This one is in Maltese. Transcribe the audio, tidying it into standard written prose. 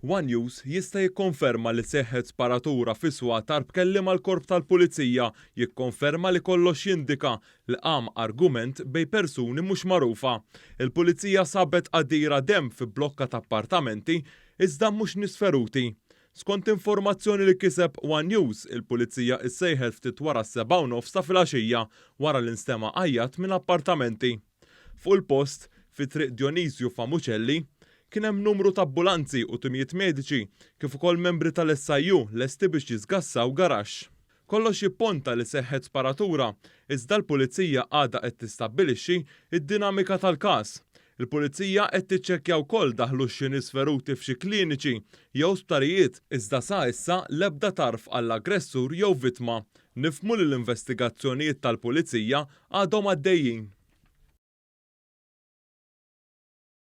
One News jista' jikkonferma li seħħet sparatura fis-Swatar b'kelliem mal-Korp tal-Pulizija jikkonferma li kollox jindika li qam argument bejn persuni mhux magħrufa. Il-Pulizija sabet qadira demm fi blokka ta' appartamenti iżda mhux nisferuti. Skont informazzjoni li kiseb One News, il-Pulizija issejħet ftit wara s-7:09 ta' filgħaxija wara l-instema' għajjat minn appartamenti. Fuq il-post, fi triq Dionisio Famucelli, kien hemm numru ta' ambulanzi u timijiet mediċi kif ukoll membri tal-SIU lesti biex jiżgassaw garaxx. Kollox jipponta li seħħet sparatura, iżda l-Pulizija għadha qed tistabbilixxi id-dinamika tal-każ. Il-Pulizija qed tiċċekkja wkoll daħlu xi nies feruti f'xi kliniċi jew sptarijiet iżda sa issa l-ebda tarf għall-aggressur jew vittma. Nifhmu li l-investigazzjonijiet tal-Pulizija għadhom għaddejjin.